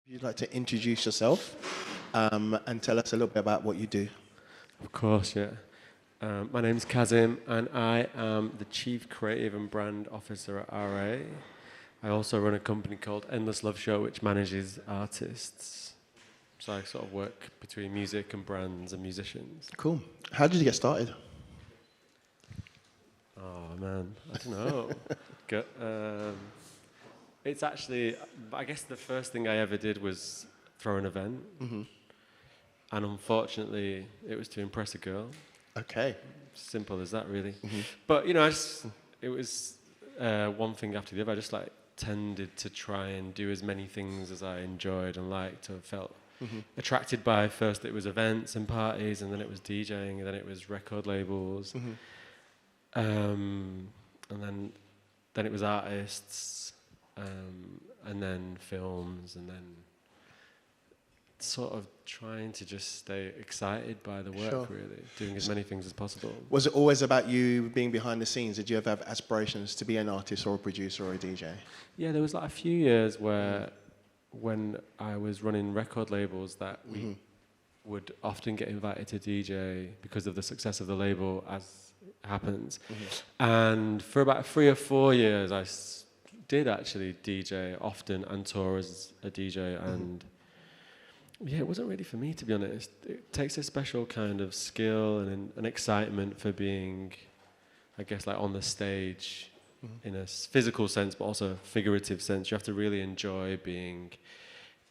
You'd like to introduce yourself and tell us a little bit about what you do. Of course, yeah. My name's Kazim, and I am the Chief Creative and Brand Officer at RA. I also run a company called Endless Love Show, which manages artists. So I sort of work between music and brands and musicians. Cool. How did you get started? Oh, man, I don't know. It's actually, I guess the first thing I ever did was throw an event. Mm-hmm. And unfortunately, it was to impress a girl. Okay. Simple as that, really. Mm-hmm. But, it was one thing after the other. I just, tended to try and do as many things as I enjoyed and liked or felt attracted by. First, it was events and parties, and then it was DJing, and then it was record labels. Mm-hmm. And then it was artists, and then films, and then sort of trying to just stay excited by the work, Sure. really, doing as many things as possible. Was it always about you being behind the scenes? Did you ever have aspirations to be an artist or a producer or a DJ? Yeah, there was a few years where when I was running record labels that we would often get invited to DJ because of the success of the label, as happens. Mm-hmm. And for about 3 or 4 years, I did actually DJ often and tour as a DJ. And yeah, it wasn't really for me, to be honest. It takes a special kind of skill and an excitement for being, I guess, on the stage in a physical sense, but also a figurative sense. You have to really enjoy being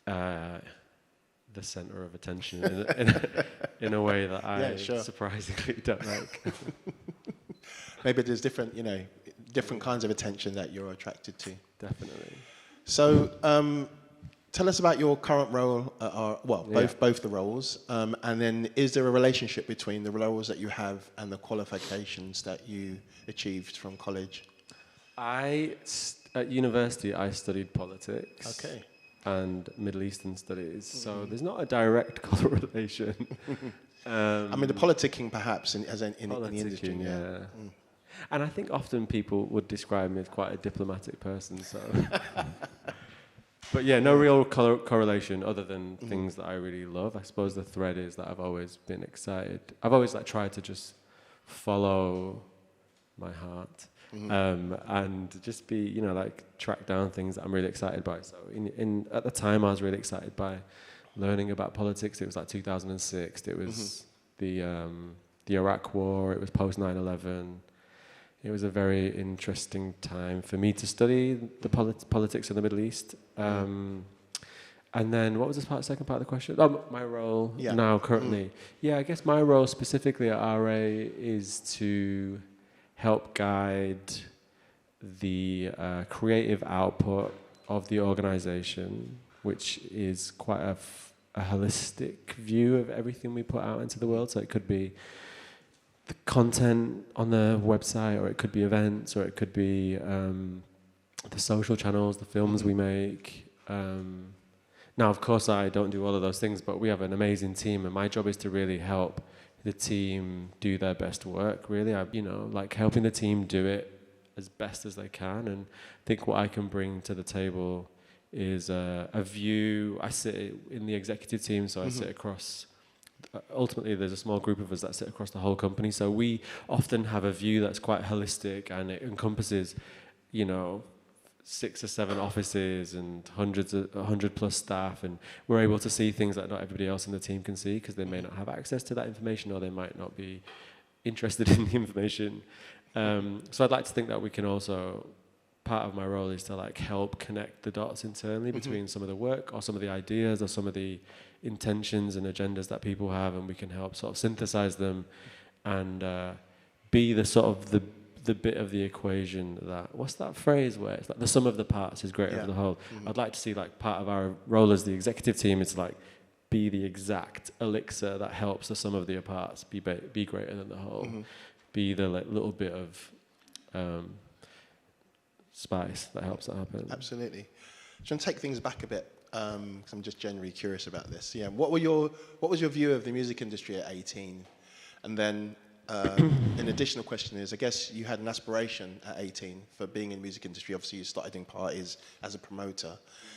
the center of attention in a way that I surprisingly don't like. Maybe there's different kinds of attention that you're attracted to. Definitely. So, tell us about your current role, both the roles, and then is there a relationship between the roles that you have and the qualifications that you achieved from college? At university, I studied politics. Okay. And Middle Eastern studies, so there's not a direct correlation. The politicking perhaps in the industry. Yeah. And I think often people would describe me as quite a diplomatic person, so... But yeah, no real correlation other than things that I really love. I suppose the thread is that I've always been excited. I've always tried to just follow my heart. And just be, track down things that I'm really excited by. So at the time, I was really excited by learning about politics. It was 2006. It was the Iraq War. It was post 9/11. It was a very interesting time for me to study the politics of the Middle East. And then what was the second part of the question? Oh, my role now currently. Yeah, I guess my role specifically at RA is to help guide the creative output of the organization, which is quite a holistic view of everything we put out into the world. So it could be the content on the website, or it could be events, or it could be the social channels, the films we make. Now, of course, I don't do all of those things, but we have an amazing team, and my job is to really help the team do their best work, really. Helping the team do it as best as they can. And I think what I can bring to the table is a view. I sit in the executive team, so I sit across... Ultimately, there's a small group of us that sit across the whole company. So we often have a view that's quite holistic, and it encompasses, 6 or 7 offices and 100 plus staff, and we're able to see things that not everybody else in the team can see because they may not have access to that information, or they might not be interested in the information. So I'd like to think that we can also, part of my role is to help connect the dots internally between some of the work or some of the ideas or some of the intentions and agendas that people have, and we can help sort of synthesize them and be the sort of the bit of the equation that, what's that phrase where it's the sum of the parts is greater than the whole. I'd like to see part of our role as the executive team is be the exact elixir that helps the sum of the parts be greater than the whole, be the little bit of spice that helps that happen. Absolutely. So I'm take things back a bit because I'm just generally curious about this. Yeah, what was your view of the music industry at 18, and then an additional question is, I guess you had an aspiration at 18 for being in the music industry. Obviously, you started in parties as a promoter,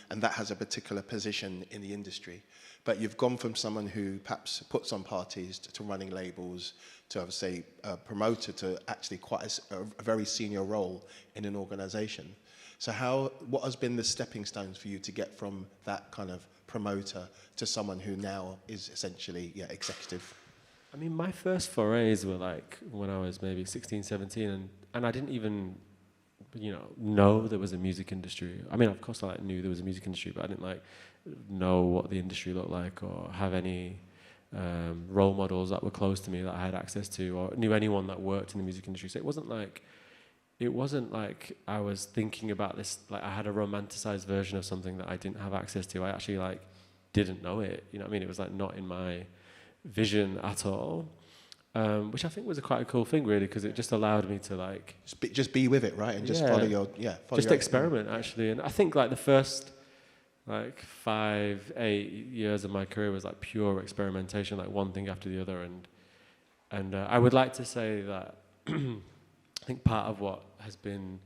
and that has a particular position in the industry. But you've gone from someone who perhaps puts on parties to running labels to, I would say, a promoter to actually quite a very senior role in an organization. So what has been the stepping stones for you to get from that kind of promoter to someone who now is essentially, executive? I mean, my first forays were like when I was maybe 16, 17, and I didn't even, know there was a music industry. I mean, of course I knew there was a music industry, but I didn't know what the industry looked like or have any role models that were close to me that I had access to, or knew anyone that worked in the music industry. So it wasn't like I was thinking about this, like I had a romanticized version of something that I didn't have access to. I actually didn't know it. You know what I mean? It was not in my vision at all, which I think was quite a cool thing, really, because it just allowed me to just be with it, right, and just follow your experiment actually. And I think the first 5-8 years of my career was pure experimentation, one thing after the other, and I would like to say that I think part of what has been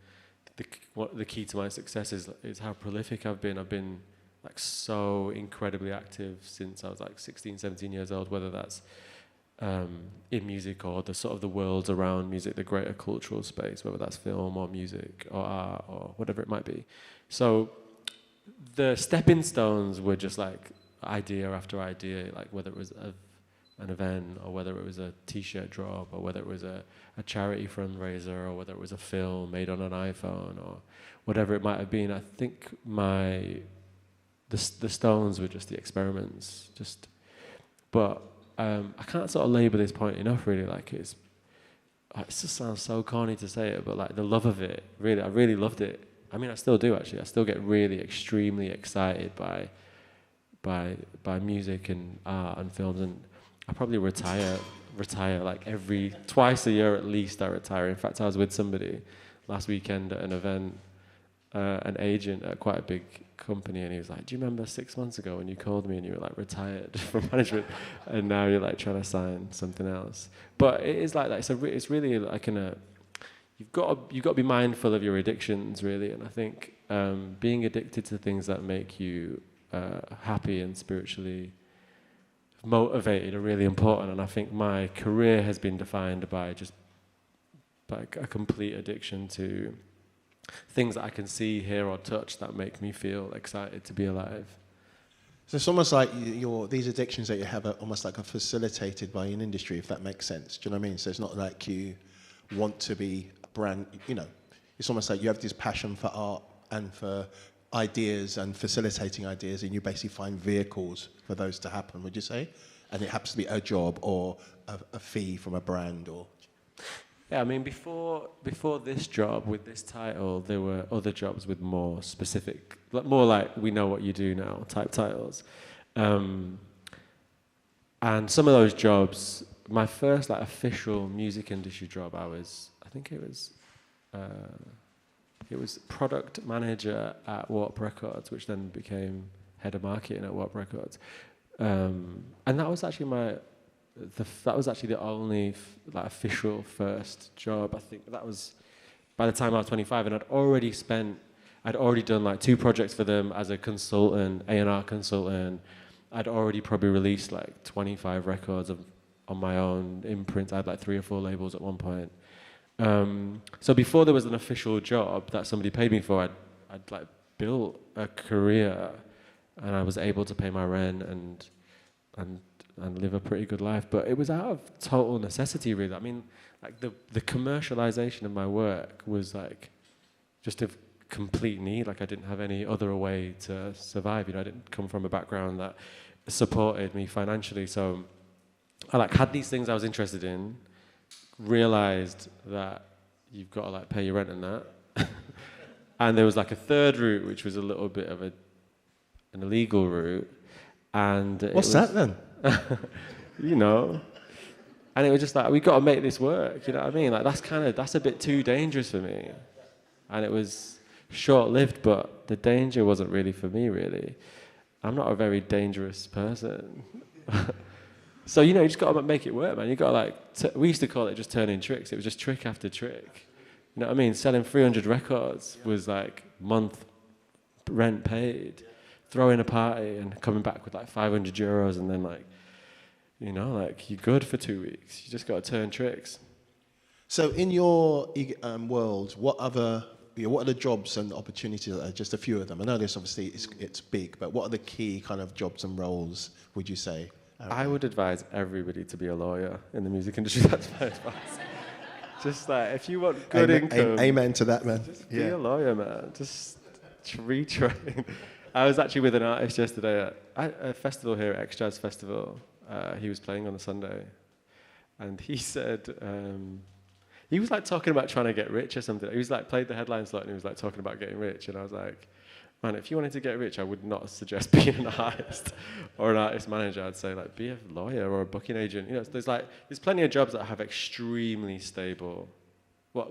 the key to my success is how prolific I've been. I've been so incredibly active since I was 16, 17 years old, whether that's in music or the sort of the worlds around music, the greater cultural space, whether that's film or music or art or whatever it might be. So the stepping stones were just idea after idea, whether it was an event or whether it was a t-shirt drop or whether it was a charity fundraiser or whether it was a film made on an iPhone or whatever it might have been. I think the stones were just the experiments, but I can't sort of labour this point enough, really. It just sounds so corny to say it, but the love of it, really, I really loved it. I mean, I still do, actually. I still get really extremely excited by music and art and films, and I probably retire twice a year at least. I retire. In fact, I was with somebody last weekend at an event, an agent at quite a big company, and he was like, "Do you remember 6 months ago when you called me and you were retired from management, and now you're trying to sign something else?" But it is that. It's really you've got to be mindful of your addictions, really, and I think being addicted to things that make you happy and spiritually motivated are really important. And I think my career has been defined by a complete addiction to things that I can see, hear, or touch that make me feel excited to be alive. So it's almost like these addictions that you have are almost are facilitated by an industry, if that makes sense. Do you know what I mean? So it's not like you want to be a brand, it's almost like you have this passion for art and for ideas and facilitating ideas, and you basically find vehicles for those to happen, would you say? And it happens to be a job or a fee from a brand or... Yeah, I mean, before this job with this title, there were other jobs with more specific, more we know what you do now type titles. And some of those jobs, my first official music industry job, I think it was product manager at Warp Records, which then became head of marketing at Warp Records. And that was actually the only official first job. I think that was by the time I was 25, and I'd already done 2 projects for them as a consultant, A&R consultant. I'd already probably released 25 records on my own imprint. I had 3 or 4 labels at one point. So before there was an official job that somebody paid me for, I'd built a career, and I was able to pay my rent and live a pretty good life. But it was out of total necessity, really. I mean, the commercialization of my work was just a complete need. I didn't have any other way to survive. I didn't come from a background that supported me financially. So I had these things I was interested in, realized that you've got to pay your rent and that. And there was a third route, which was a little bit of an illegal route. And what's that then? And it was just we got to make this work. You know what I mean? That's a bit too dangerous for me. And it was short-lived, but the danger wasn't really for me, really. I'm not a very dangerous person. So, you know, you just got to make it work, man. You got to like, we used to call it just turning tricks. It was just trick after trick. You know what I mean? Selling 300 records was like month rent paid, throwing a party and coming back with like 500 euros and then like, you know, like you're good for 2 weeks. You just got to turn tricks. So in your world, what are the jobs and opportunities? Just a few of them. I know this obviously it's big, but what are the key kind of jobs and roles, would you say? I would advise everybody to be a lawyer in the music industry. That's my advice. Just like, if you want good income... Amen to that, man. Just be a lawyer, man. Just retrain. I was actually with an artist yesterday at a festival here, X Jazz Festival. He was playing on a Sunday. And he said... he was like talking about trying to get rich or something. He was like, played the headline slot and he was like talking about getting rich. And I was like... Man, if you wanted to get rich, I would not suggest being an artist or an artist manager. I'd say like be a lawyer or a booking agent. You know, there's plenty of jobs that have extremely stable,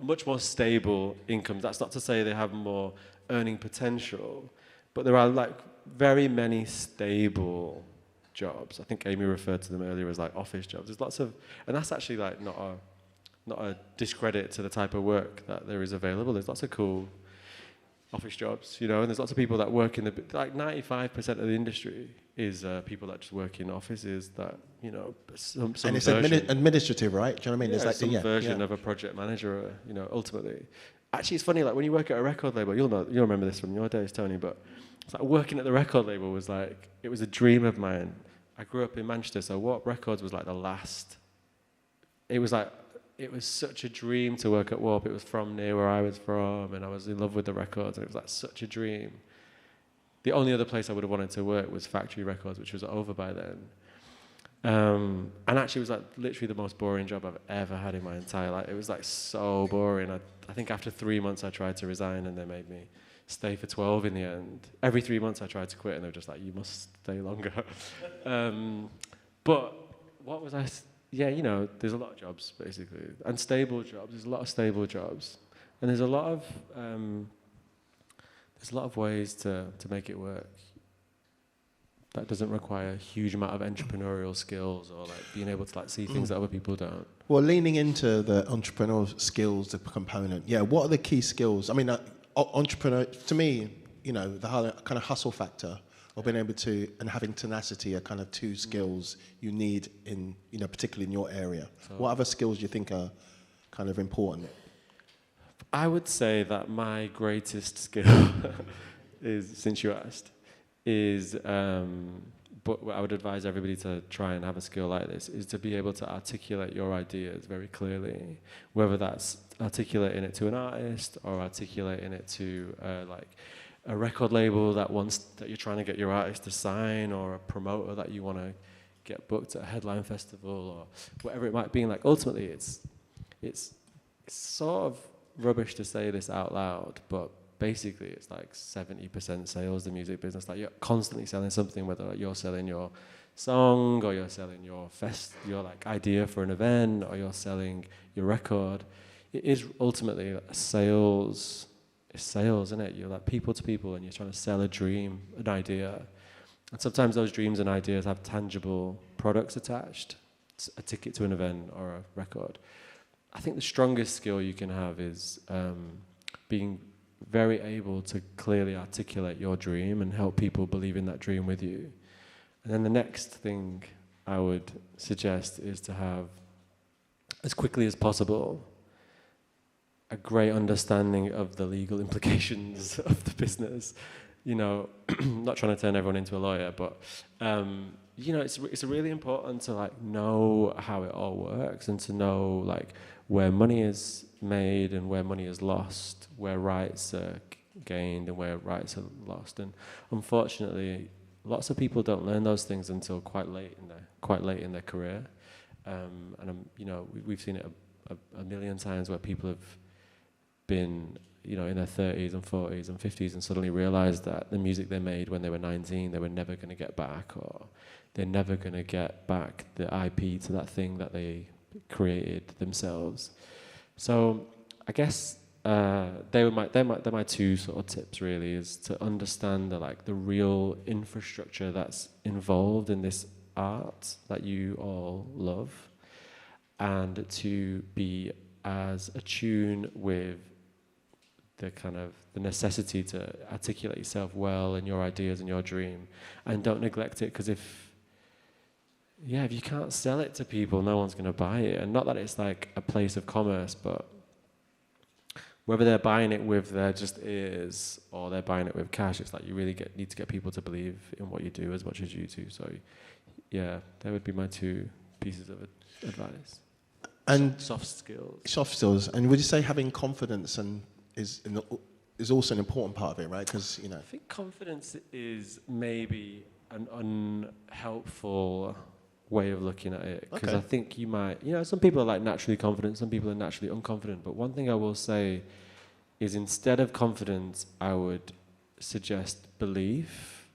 much more stable incomes. That's not to say they have more earning potential, but there are like very many stable jobs. I think Amy referred to them earlier as like office jobs. There's lots of, and that's actually like not a discredit to the type of work that there is available. There's lots of cool office jobs, you know, and there's lots of people that work in like 95% of the industry is people that just work in offices that, you know, some and it's version, administrative, right? Do you know what I mean? Yeah, it's like some version of a project manager, you know, ultimately. Actually, it's funny, like when you work at a record label, you'll remember this from your days, Tony, but it's like working at the record label was like, it was a dream of mine. I grew up in Manchester, so Warp Records was like the last, it was such a dream to work at Warp. It was from near where I was from, and I was in love with the records, and it was like such a dream. The only other place I would have wanted to work was Factory Records, which was over by then. And actually it was like literally the most boring job I've ever had in my entire life. It was like so boring. I think after 3 months I tried to resign, and they made me stay for 12 in the end. Every 3 months I tried to quit, and they were just like, you must stay longer. But what was I... Yeah, you know, there's a lot of jobs, basically. And stable jobs. There's a lot of stable jobs. And there's a lot of ways to make it work. That doesn't require a huge amount of entrepreneurial skills or like being able to like see things that other people don't. Well, leaning into the entrepreneurial skills, the component, yeah, what are the key skills? I mean, entrepreneur, to me, you know, the kind of hustle factor, or being able to, and having tenacity are kind of two skills you need in, you know, particularly in your area. So what other skills do you think are kind of important? I would say that my greatest skill is, since you asked, is, but I would advise everybody to try and have a skill like this, is to be able to articulate your ideas very clearly, whether that's articulating it to an artist or articulating it to like a record label that you're trying to get your artist to sign, or a promoter that you want to get booked at a headline festival, or whatever it might be. Like ultimately, it's sort of rubbish to say this out loud, but basically it's like 70% sales, the music business. Like you're constantly selling something, whether you're selling your song or you're selling your like idea for an event, or you're selling your record. It is ultimately a sales. It's sales, isn't it? You're like people to people, and you're trying to sell a dream, an idea. And sometimes those dreams and ideas have tangible products attached, a ticket to an event or a record. I think the strongest skill you can have is being very able to clearly articulate your dream and help people believe in that dream with you. And then the next thing I would suggest is to have, as quickly as possible, a great understanding of the legal implications of the business. You know, not trying to turn everyone into a lawyer, but you know, it's really important to like know how it all works, and to know like where money is made and where money is lost, where rights are gained and where rights are lost. And unfortunately, lots of people don't learn those things until quite late in their career. And you know, we've seen it a million times where people have been, you know, in their 30s and 40s and 50s and suddenly realized that the music they made when they were 19, they were never going to get back, or they're never going to get back the IP to that thing that they created themselves. So I guess they're my two sort of tips really, is to understand the real infrastructure that's involved in this art that you all love, and to be as attuned with the kind of the necessity to articulate yourself well and your ideas and your dream, and don't neglect it, because if you can't sell it to people, no one's going to buy it. And not that it's like a place of commerce, but whether they're buying it with their just ears or they're buying it with cash, it's like you really need to get people to believe in what you do as much as you do. So yeah, that would be my 2 pieces of advice. And soft skills. Soft skills. And would you say having confidence is also an important part of it, right? Because, you know, I think confidence is maybe an unhelpful way of looking at it, because I think you might, some people are like naturally confident, some people are naturally unconfident. But one thing I will say is, instead of confidence, I would suggest belief.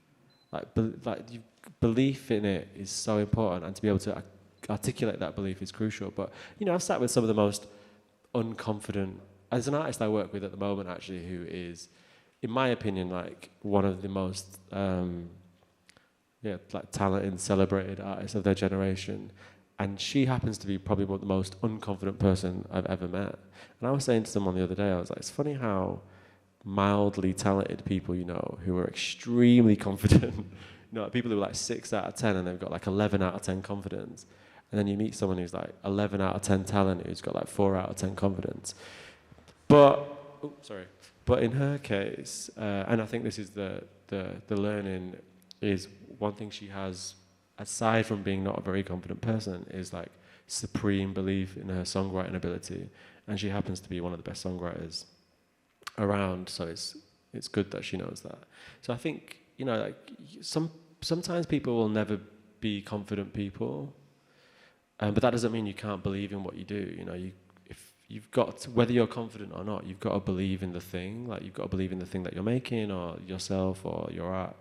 Belief in it is so important, and to be able to articulate that belief is crucial. But I've sat with some of the most unconfident. There's an artist I work with at the moment, actually, who is, in my opinion, like one of the most talented, celebrated artists of their generation. And she happens to be probably the most unconfident person I've ever met. And I was saying to someone the other day, I was like, it's funny how mildly talented people, who are extremely confident, people who are like 6 out of 10 and they've got like 11 out of 10 confidence. And then you meet someone who's like 11 out of 10 talent, who's got like 4 out of 10 confidence. But in her case, and I think this is the learning, is one thing she has, aside from being not a very confident person, is like supreme belief in her songwriting ability. And she happens to be one of the best songwriters around, so it's good that she knows that. So I think, sometimes people will never be confident people, but that doesn't mean you can't believe in what you do. If you've got to, whether you're confident or not, you've got to believe in the thing. Like, you've got to believe in the thing that you're making, or yourself, or your art,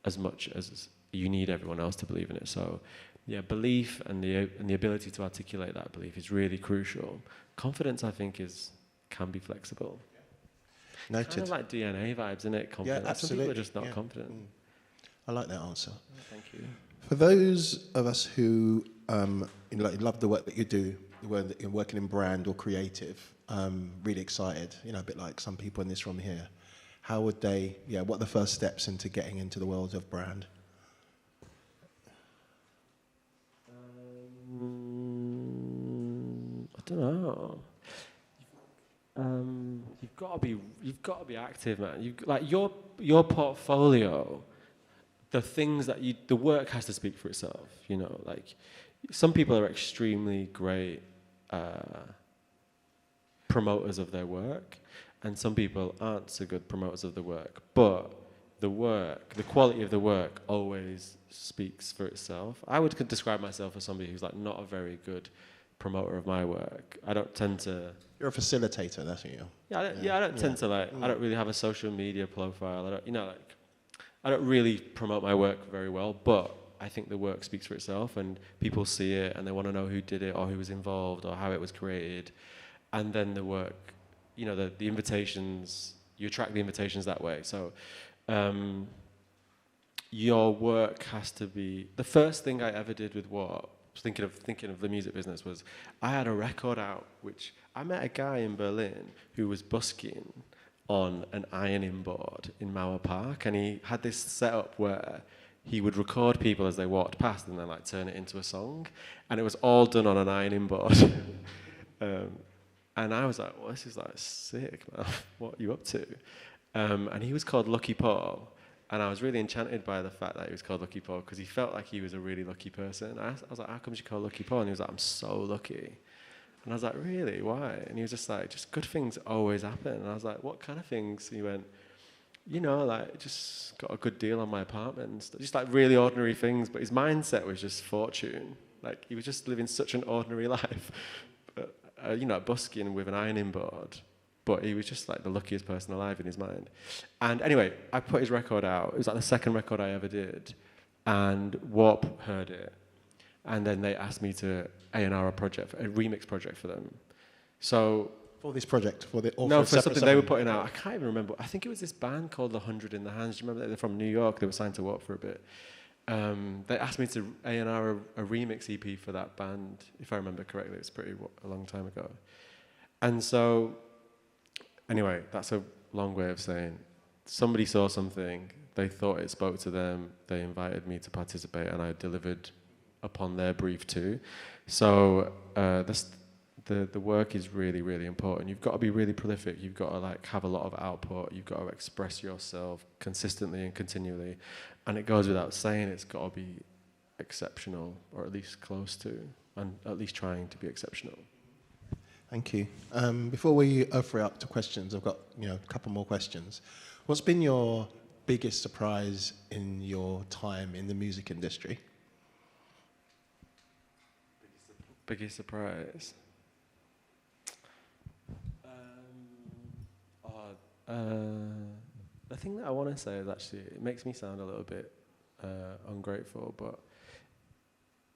as much as you need everyone else to believe in it. So, yeah, belief and the ability to articulate that belief is really crucial. Confidence, I think, can be flexible. Noted. Kind of like DNA vibes, isn't it? Confidence. Yeah, absolutely. Some people are just not confident. I like that answer. Thank you. For those of us who love the work that you do, you're working in brand or creative, really excited, a bit like some people in this room here, how would they, what are the first steps into getting into the world of brand? I don't know. You've got to be active, man. Your portfolio, the things that the work has to speak for itself. Like, some people are extremely great promoters of their work, and some people aren't so good promoters of the work. But the quality of the work always speaks for itself. I would describe myself as somebody who's like not a very good promoter of my work. I don't tend to. You're a facilitator, that's what you. I don't tend to I don't really have a social media profile. I don't really promote my work very well, but I think the work speaks for itself, and people see it and they want to know who did it or who was involved or how it was created. And then the work, the invitations, you attract the invitations that way. So your work has to be. The first thing I ever did with what thinking of the music business was, I had a record out, which I met a guy in Berlin who was busking on an ironing board in Mauer Park, and he had this setup where he would record people as they walked past and then like turn it into a song, and it was all done on an ironing board. And I was like, well, this is like sick, man. What are you up to? And he was called Lucky Paul. And I was really enchanted by the fact that he was called Lucky Paul, because he felt like he was a really lucky person. I was like, how come you call Lucky Paul? And he was like, I'm so lucky. And I was like, really? Why? And he was just like, just good things always happen. And I was like, what kind of things? And he went, just got a good deal on my apartment and stuff. Just like really ordinary things. But his mindset was just fortune. Like, he was just living such an ordinary life. Busking with an ironing board. But he was just like the luckiest person alive in his mind. And anyway, I put his record out. It was like the second record I ever did. And Warp heard it. And then they asked me to A&R a remix project for them. So... For this project? For something they were putting out. I can't even remember. I think it was this band called The 100 in the Hands. Do you remember that? They're from New York. They were signed to Warp for a bit. they asked me to A&R a remix EP for that band, if I remember correctly. It's a long time ago. And so, anyway, that's a long way of saying somebody saw something, they thought it spoke to them, they invited me to participate, and I delivered upon their brief too. So the work is really, really important. You've got to be really prolific. You've got to like have a lot of output. You've got to express yourself consistently and continually. And it goes without saying, it's got to be exceptional, or at least close to, and at least trying to be exceptional. Thank you. Before we offer it up to questions, I've got a couple more questions. What's been your biggest surprise in your time in the music industry? Biggest surprise? The thing that I want to say is actually, it makes me sound a little bit ungrateful, but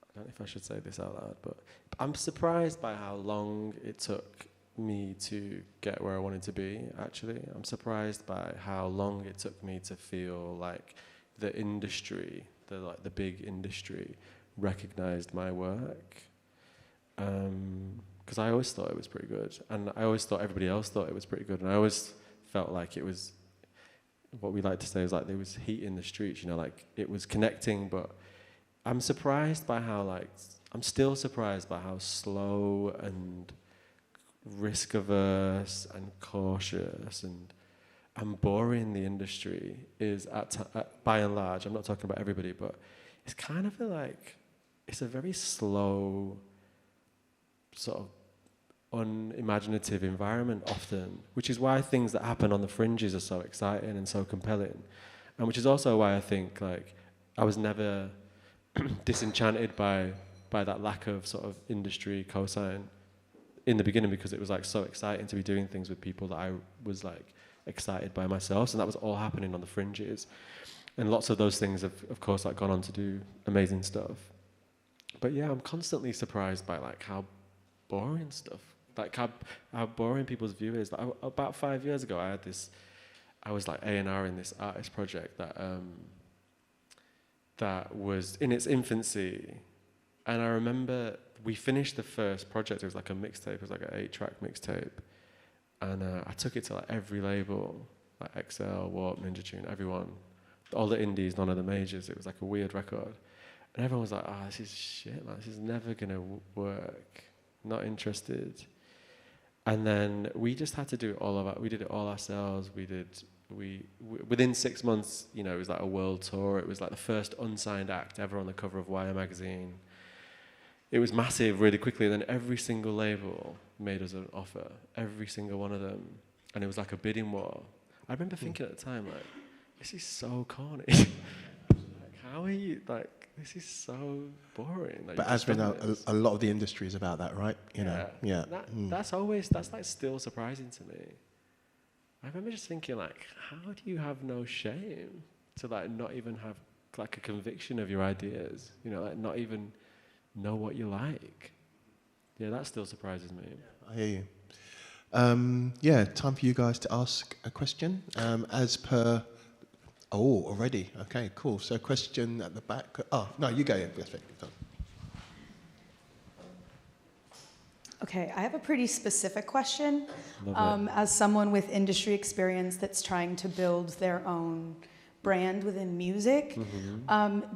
I don't know if I should say this out loud, but I'm surprised by how long it took me to get where I wanted to be, actually. I'm surprised by how long it took me to feel like the industry, the big industry, recognized my work. Because I always thought it was pretty good, and I always thought everybody else thought it was pretty good, and I always felt like it was, what we like to say is like there was heat in the streets, like it was connecting. But I'm surprised by how I'm still surprised by how slow and risk averse and cautious and boring the industry is by and large. I'm not talking about everybody, but it's kind of like it's a very slow, sort of unimaginative environment often, which is why things that happen on the fringes are so exciting and so compelling, and which is also why I think I was never disenchanted by that lack of sort of industry cosign in the beginning, because it was so exciting to be doing things with people that I was excited by myself, and that was all happening on the fringes, and lots of those things have of course gone on to do amazing stuff. But yeah, I'm constantly surprised by how boring stuff, how boring people's view is. About 5 years ago, I was A&R in this artist project that was in its infancy, and I remember we finished the first project. It was a mixtape. It was an 8-track mixtape, and I took it to every label, XL, Warp, Ninja Tune, everyone, all the indies, none of the majors. It was a weird record, and everyone was like, "Oh, this is shit, man. This is never gonna work. Not interested." And then we just had to do we did it all ourselves. Within 6 months, it was a world tour. It was the first unsigned act ever on the cover of Wire magazine. It was massive really quickly. And then every single label made us an offer, every single one of them. And it was a bidding war. I remember thinking at the time, this is so corny. How are you, this is so boring. But as we know, a lot of the industry is about that, right? Yeah. That's still surprising to me. I remember just thinking, how do you have no shame to not even have a conviction of your ideas? Not even know what you like. Yeah, that still surprises me. I hear you. Time for you guys to ask a question. As per. Oh, already. Okay, cool. So, question at the back. Oh, no, you go. Okay, I have a pretty specific question. As someone with industry experience that's trying to build their own brand within music,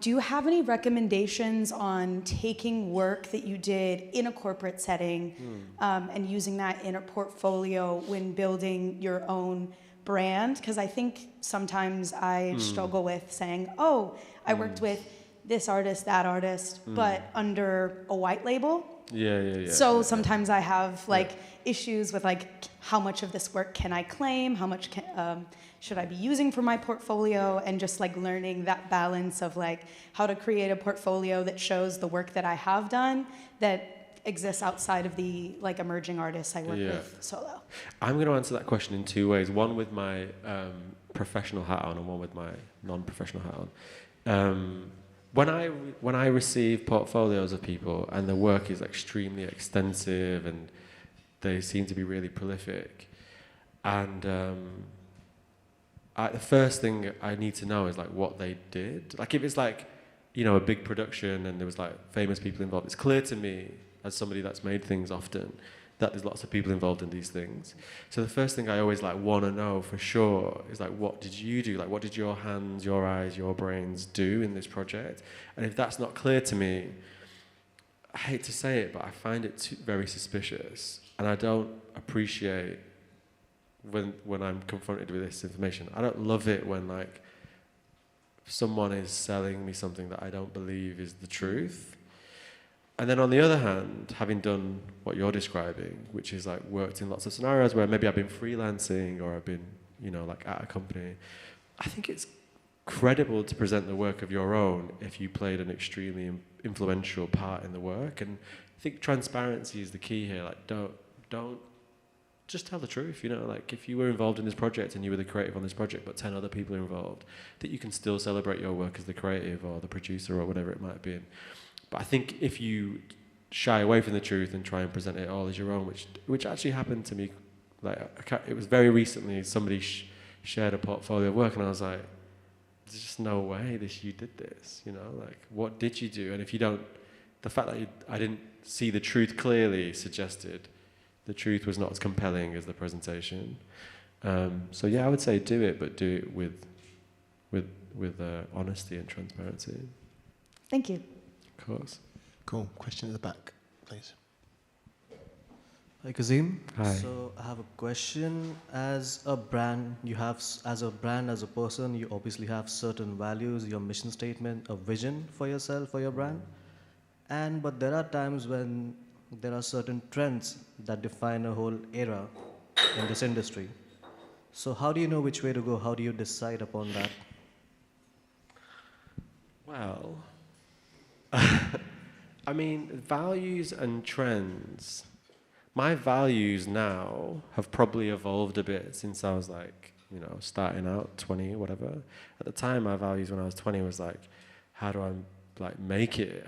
do you have any recommendations on taking work that you did in a corporate setting and using that in a portfolio when building your own brand? Because I think sometimes I struggle with saying, I worked with this artist, that artist, but under a white label. Yeah. So sometimes I have issues with how much of this work can I claim, how much should I be using for my portfolio, and just learning that balance of how to create a portfolio that shows the work that I have done that exists outside of the emerging artists I work with solo. I'm going to answer that question in two ways. One with my professional hat on, and one with my non-professional hat on. When I receive portfolios of people and the work is extremely extensive and they seem to be really prolific, and the first thing I need to know is what they did. If it's a big production and there was like famous people involved, it's clear to me as somebody that's made things often that there's lots of people involved in these things. So the first thing I always like want to know for sure is like, what did you do? Like, what did your hands, your eyes, your brains do in this project? And if that's not clear to me, I hate to say it, but I find it very suspicious. And I don't appreciate when I'm confronted with this information. I don't love it when like someone is selling me something that I don't believe is the truth. And then on the other hand, having done what you're describing, which is like worked in lots of scenarios where maybe I've been freelancing or I've been, like at a company, I think it's credible to present the work of your own if you played an extremely influential part in the work. And I think transparency is the key here. Like, don't just tell the truth, like if you were involved in this project and you were the creative on this project, but 10 other people are involved, that you can still celebrate your work as the creative or the producer or whatever it might be. But I think if you shy away from the truth and try and present it all as your own, which actually happened to me, like it was very recently, somebody shared a portfolio of work and I was like, there's just no way you did this, like what did you do? And if you don't, the fact that I didn't see the truth clearly suggested the truth was not as compelling as the presentation. So yeah, I would say do it, but do it with honesty and transparency. Thank you. Of course. Cool. Question at the back, please. Hi, Kazim. Hi. So I have a question. As a brand, as a person, you obviously have certain values, your mission statement, a vision for yourself, for your brand. But there are times when there are certain trends that define a whole era in this industry. So how do you know which way to go? How do you decide upon that? Well, I mean, values and trends. My values now have probably evolved a bit since I was like, starting out, 20, whatever. At the time, my values when I was 20 was like, how do I like make it?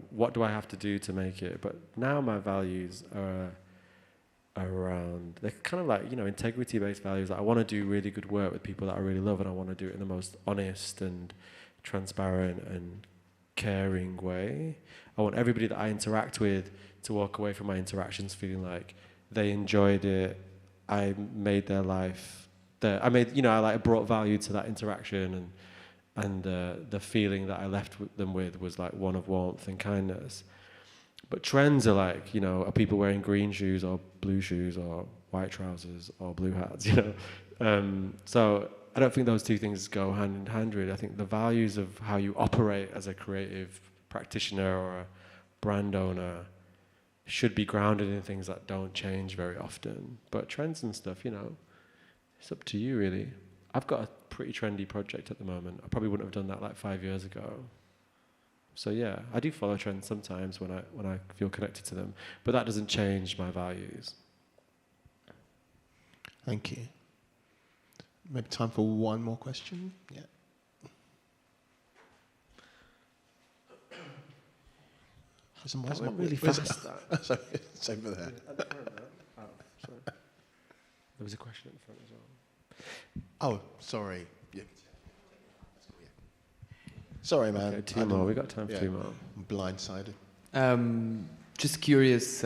What do I have to do to make it? But now my values are around, they're kind of like, integrity-based values. Like I want to do really good work with people that I really love and I want to do it in the most honest and transparent and caring way. I want everybody that I interact with to walk away from my interactions feeling like they enjoyed it. I made their life. I brought value to that interaction, and the feeling that I left them with was like one of warmth and kindness. But trends are like, are people wearing green shoes or blue shoes or white trousers or blue hats? So I don't think those two things go hand in hand, really. I think the values of how you operate as a creative practitioner or a brand owner should be grounded in things that don't change very often. But trends and stuff, it's up to you, really. I've got a pretty trendy project at the moment. I probably wouldn't have done that like 5 years ago. So yeah, I do follow trends sometimes when I feel connected to them, but that doesn't change my values. Thank you. Maybe time for one more question? Yeah. That went really fast. Sorry, it's over there. Sorry. There was a question at the front as well. Oh, sorry. Yeah. Sorry, man. Okay, two more. We got time for two more. I'm blindsided. Just curious,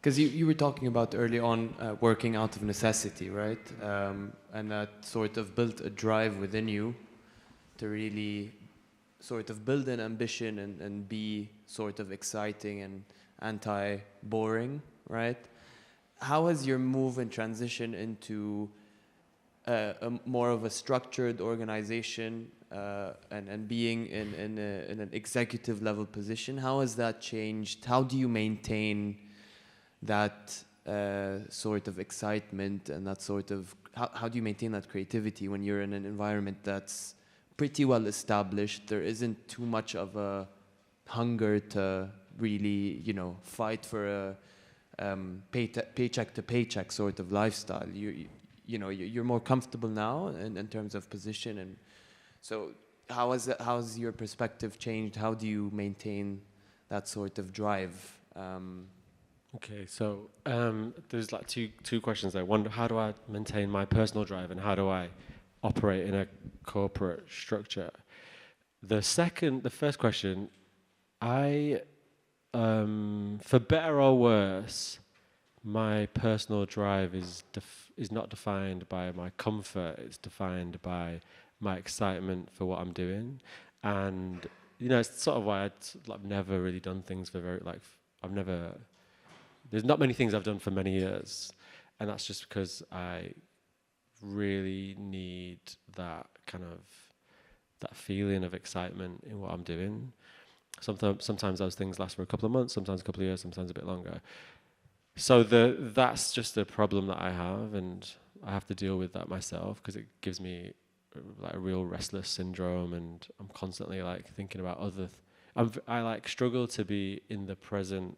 because you were talking about early on working out of necessity, right? And that sort of built a drive within you to really sort of build an ambition and be sort of exciting and anti-boring, right? How has your move and transition into more of a structured organization and being in an executive level position, how has that changed? How do you maintain that sort of excitement and that sort of, how do you maintain that creativity when you're in an environment that's pretty well established? There isn't too much of a hunger to really, fight for a paycheck to paycheck sort of lifestyle. You're more comfortable now in terms of position, and so how has your perspective changed? How do you maintain that sort of drive? Okay, so there's like two questions there. One, how do I maintain my personal drive, and how do I operate in a corporate structure? The first question, I, for better or worse, my personal drive is not defined by my comfort. It's defined by my excitement for what I'm doing, and it's sort of why I've never really done things for There's not many things I've done for many years, and that's just because I really need that feeling of excitement in what I'm doing. Sometimes those things last for a couple of months, sometimes a couple of years, sometimes a bit longer. So that's just a problem that I have, and I have to deal with that myself because it gives me like a real restless syndrome, and I'm constantly like thinking about I like struggle to be in the present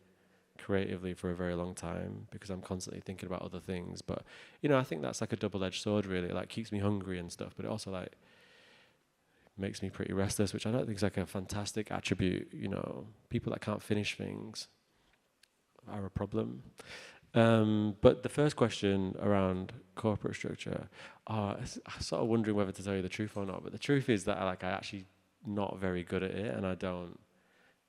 creatively for a very long time because I'm constantly thinking about other things. But I think that's like a double-edged sword, really. Like keeps me hungry and stuff, but it also like makes me pretty restless, which I don't think is like a fantastic attribute. People that can't finish things are a problem. But the first question around corporate structure, I'm sort of wondering whether to tell you the truth or not. But the truth is that I actually not very good at it, and I don't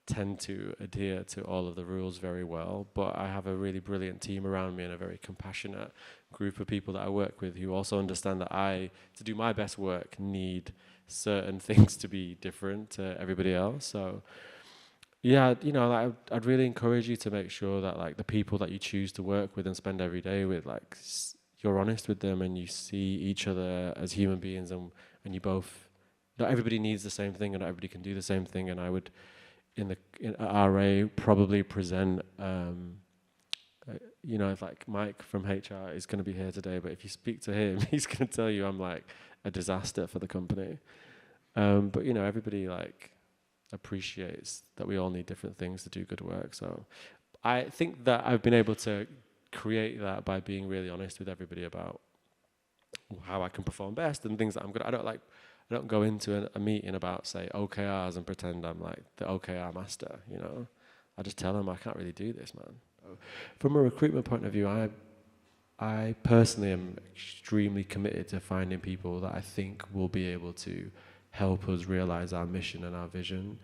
tend to adhere to all of the rules very well. But I have a really brilliant team around me and a very compassionate group of people that I work with who also understand that to do my best work, need certain things to be different to everybody else. So yeah, I'd really encourage you to make sure that like the people that you choose to work with and spend every day with, like you're honest with them and you see each other as human beings, and you both, not everybody needs the same thing and not everybody can do the same thing. And I would in RA probably present if like Mike from HR is going to be here today, but if you speak to him, he's going to tell you I'm like a disaster for the company. But everybody like appreciates that we all need different things to do good work. So I think that I've been able to create that by being really honest with everybody about how I can perform best and things that I'm good at. I don't go into a meeting about, say, OKRs and pretend I'm like the OKR master, I just tell them I can't really do this, man. From a recruitment point of view, I personally am extremely committed to finding people that I think will be able to help us realize our mission and our vision.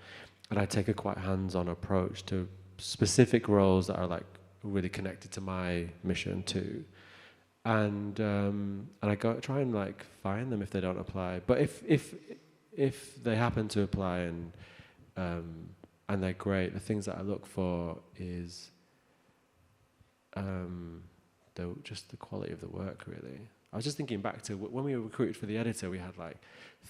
And I take a quite hands-on approach to specific roles that are like really connected to my mission too. And I try and like find them if they don't apply. But if they happen to apply and they're great, the things that I look for is just the quality of the work, really. I was just thinking back to when we were recruited for the editor, we had like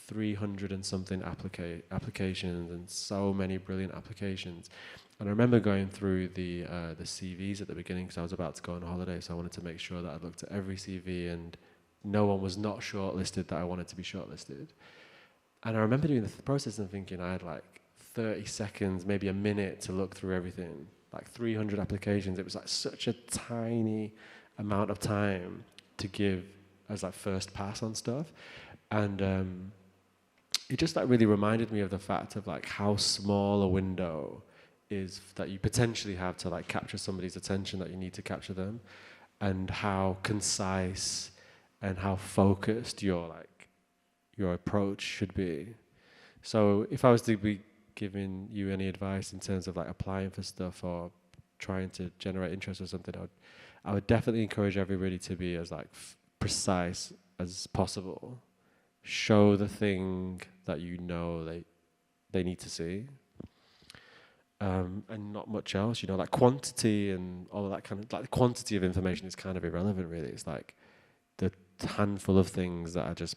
300 and something applications and so many brilliant applications. And I remember going through the CVs at the beginning because I was about to go on holiday, so I wanted to make sure that I looked at every CV and no one was not shortlisted that I wanted to be shortlisted. And I remember doing the process and thinking I had like 30 seconds, maybe a minute to look through everything. Like 300 applications, it was like such a tiny amount of time to give as like first pass on stuff. And it just like really reminded me of the fact of like how small a window is that you potentially have to like capture somebody's attention, that you need to capture them, and how concise and how focused your approach should be. So if I was to be giving you any advice in terms of like applying for stuff or trying to generate interest or something, I would definitely encourage everybody to be as like precise as possible. Show the thing that they need to see. And not much else, like quantity and all of that kind of, like the quantity of information is kind of irrelevant, really. It's like the handful of things that are just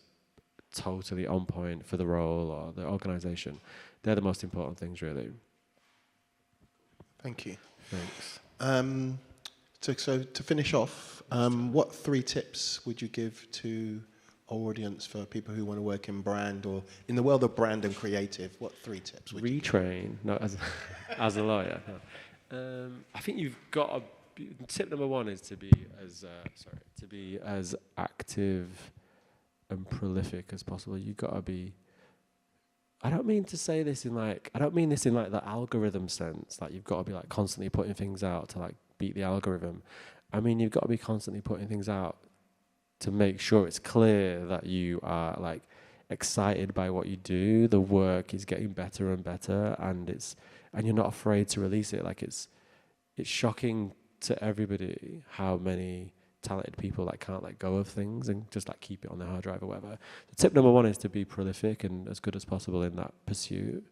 totally on point for the role or the organization. They're the most important things, really. Thank you. Thanks. So to finish off, what 3 tips would you give to our audience for people who want to work in brand or in the world of brand and creative? What 3 tips would you give? Retrain, no, as a lawyer. No. I think you've got tip number 1 is to be as active and prolific as possible. You've got to be. I don't mean this in like the algorithm sense. Like you've got to be like constantly putting things out to like beat the algorithm. I mean, you've got to be constantly putting things out to make sure it's clear that you are like excited by what you do. The work is getting better and better, and you're not afraid to release it. Like it's shocking to everybody how many talented people like can't let go of things and just like keep it on their hard drive or whatever. So tip number 1 is to be prolific and as good as possible in that pursuit.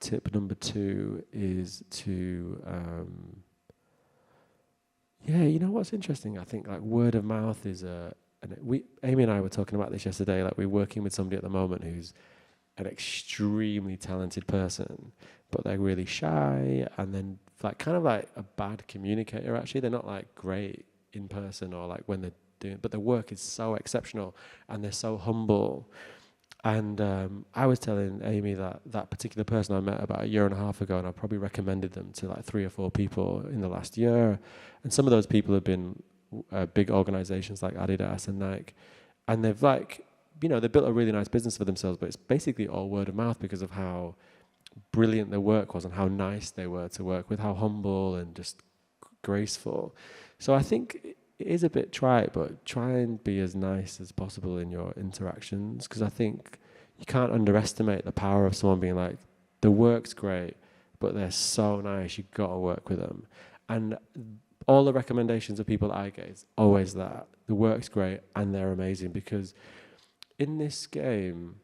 Tip number 2 is to you know what's interesting? I think like word of mouth is Amy and I were talking about this yesterday. Like we're working with somebody at the moment who's an extremely talented person, but they're really shy and then like kind of like a bad communicator. Actually, they're not like great in person or like when they're doing, but their work is so exceptional and they're so humble. And I was telling Amy that particular person I met about 1.5 years ago, and I probably recommended them to like 3 or 4 people in the last year. And some of those people have been big organizations like Adidas and Nike. And they've like, they built a really nice business for themselves, but it's basically all word of mouth because of how brilliant their work was and how nice they were to work with, how humble and just graceful. So I think it is a bit trite, but try and be as nice as possible in your interactions, because I think you can't underestimate the power of someone being like, the work's great, but they're so nice, you've got to work with them. And all the recommendations of people that I get is always that. The work's great and they're amazing, because in this game,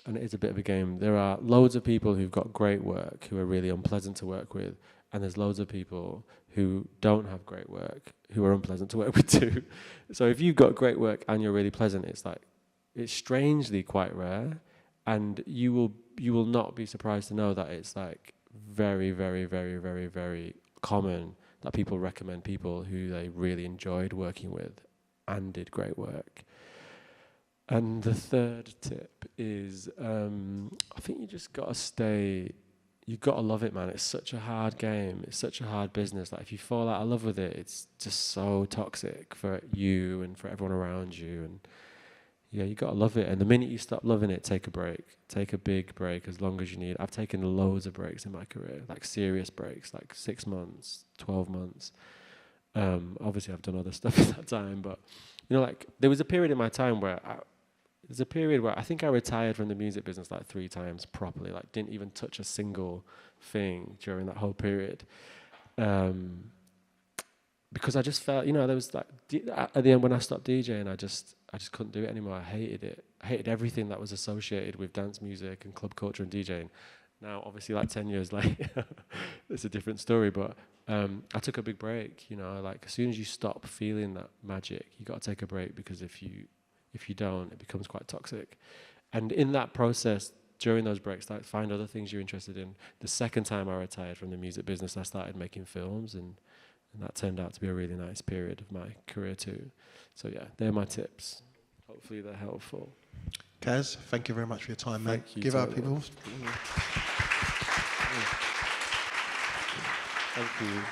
and it is a bit of a game, there are loads of people who've got great work who are really unpleasant to work with, and there's loads of people who don't have great work who are unpleasant to work with too. So if you've got great work and you're really pleasant, it's strangely quite rare, and you will not be surprised to know that it's like very, very, very, very, very common that people recommend people who they really enjoyed working with and did great work. And the third tip is, I think you just got to stay, you've got to love it, man. It's such a hard game. It's such a hard business. Like if you fall out of love with it, it's just so toxic for you and for everyone around you. And yeah, you got to love it. And the minute you stop loving it, take a break. Take a big break as long as you need. I've taken loads of breaks in my career, like serious breaks, like 6 months, 12 months. Obviously, I've done other stuff at that time, but like there was a period in my time where I think I retired from the music business like 3 times properly, like didn't even touch a single thing during that whole period. Because I just felt, there was like, at the end when I stopped DJing, I just couldn't do it anymore. I hated it. I hated everything that was associated with dance music and club culture and DJing. Now, obviously, like 10 years later, it's a different story, but I took a big break, like as soon as you stop feeling that magic, you got to take a break, because if you don't, it becomes quite toxic. And in that process, during those breaks, like find other things you're interested in. The second time I retired from the music business, I started making films, and that turned out to be a really nice period of my career too. So yeah, they're my tips. Hopefully they're helpful. Kaz, thank you very much for your time, mate. Thank you. Give our people. Thank you.